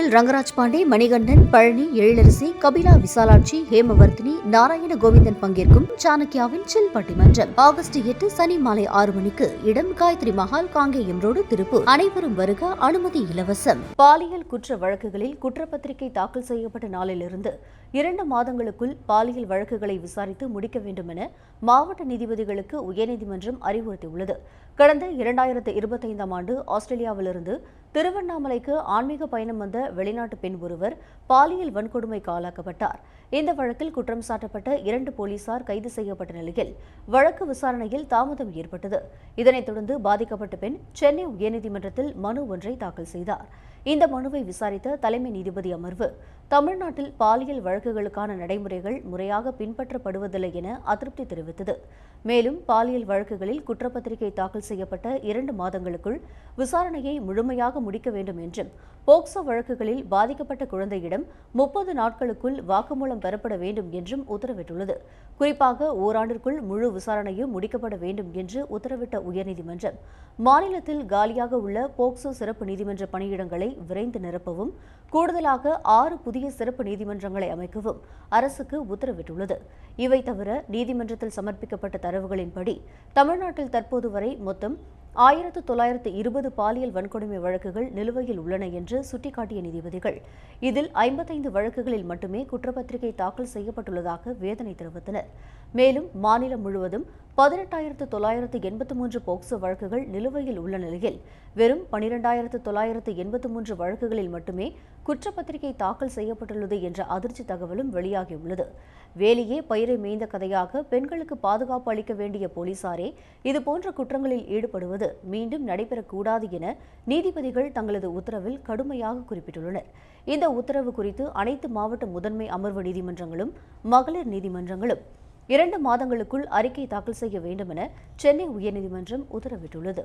திருப்பூரில் ரங்கராஜ் பாண்டே, மணிகண்டன், பழனி, எழிலரசி, கபிலா விசாலாட்சி, ஹேமவர்த்தினி, நாராயண கோவிந்தன் பங்கேற்கும் சாணக்கியாவின் சில் பட்டிமன்றம் ஆகஸ்ட் 8 சனி மாலை 6 மணிக்கு. இடம் காயத்ரி மஹால், காங்கேயம் ரோடு, திருப்பூர். அனைவரும் வருக. அனுமதி இலவசம். பாலியல் குற்ற வழக்குகளில் குற்றப்பத்திரிகை தாக்கல் செய்யப்பட்ட நாளிலிருந்து 2 மாதங்களுக்குள் பாலியல் வழக்குகளை விசாரித்து முடிக்க வேண்டும் என மாவட்ட நீதிபதிகளுக்கு உயர்நீதிமன்றம் அறிவுறுத்தியுள்ளது. கடந்த 2025ஆம் ஆண்டு ஆஸ்திரேலியாவிலிருந்து திருவண்ணாமலைக்கு ஆன்மீக பயணம் வந்த வெளிநாட்டு பெண் ஒருவர் பாலியல் வன்கொடுமைக்கு ஆளாக்கப்பட்டார். இந்த வழக்கில் குற்றம் சாட்டப்பட்ட 2 போலீசார் கைது செய்யப்பட்ட நிலையில் வழக்கு விசாரணையில் தாமதம் ஏற்பட்டது. இதனைத் தொடர்ந்து பாதிக்கப்பட்ட பெண் சென்னை உயர்நீதிமன்றத்தில் மனு ஒன்றை தாக்கல் செய்தார். இந்த மனுவை விசாரித்த தலைமை நீதிபதி அமர்வு தமிழ்நாட்டில் பாலியல் வழக்குகளுக்கான நடைமுறைகள் முறையாக பின்பற்றப்படுவதில்லை என அதிருப்தி தெரிவித்தது. மேலும் பாலியல் வழக்குகளில் குற்றப்பத்திரிகை தாக்கல் செய்யப்பட்ட 2 மாதங்களுக்குள் விசாரணையை முழுமையாக முடிக்க வேண்டும் என்றும், போக்சோ வழக்குகளில் பாதிக்கப்பட்ட குழந்தையிடம் 30 நாட்களுக்குள் வாக்குமூலம் பெறப்பட வேண்டும் என்றும் உத்தரவிட்டுள்ளது. குறிப்பாக ஓராண்டிற்குள் முழு விசாரணையும் முடிக்கப்பட வேண்டும் என்று உத்தரவிட்ட உயர்நீதிமன்றம் மாநிலத்தில் காலியாக உள்ள போக்சோ சிறப்பு நீதிமன்ற பணியிடங்களை விரைந்து நிரப்பவும், கூடுதலாக 6 புதிய சிறப்பு நீதிமன்றங்களை அமைக்கவும் அரசுக்கு உத்தரவிட்டுள்ளது. இவை தவிர நீதிமன்றத்தில் சமர்ப்பிக்கப்பட்ட தரவுகளின்படி தமிழ்நாட்டில் தற்போது வரை மொத்தம் 1920 பாலியல் வன்கொடுமை வழக்குகள் நிலுவையில் உள்ளன என்று சுட்டிக்காட்டிய நீதிபதிகள் இதில் 55 வழக்குகளில் மட்டுமே குற்றப்பத்திரிகை தாக்கல் செய்யப்பட்டுள்ளதாக வேதனை தெரிவித்தனர். மேலும் மாநிலம் முழுவதும் 18,983 போக்சோ வழக்குகள் நிலுவையில் உள்ள நிலையில் வெறும் 12,983 வழக்குகளில் மட்டுமே குற்றப்பத்திரிகை தாக்கல் செய்யப்பட்டுள்ளது என்ற அதிர்ச்சி தகவலும் வெளியாகியுள்ளது. வேலையே பயிரை மேய்ந்த கதையாக பெண்களுக்கு பாதுகாப்பு அளிக்க வேண்டிய போலீசாரே இதுபோன்ற குற்றங்களில் ஈடுபடுவது மீண்டும் நடைபெறக்கூடாது என நீதிபதிகள் தங்களது உத்தரவில் கடுமையாக குறிப்பிட்டுள்ளனர். இந்த உத்தரவு குறித்து அனைத்து மாவட்ட முதன்மை அமர்வு நீதிமன்றங்களும் மகளிர் நீதிமன்றங்களும் 2 மாதங்களுக்குள் அறிக்கை தாக்கல் செய்ய வேண்டும் என சென்னை உயர்நீதிமன்றம் உத்தரவிட்டுள்ளது.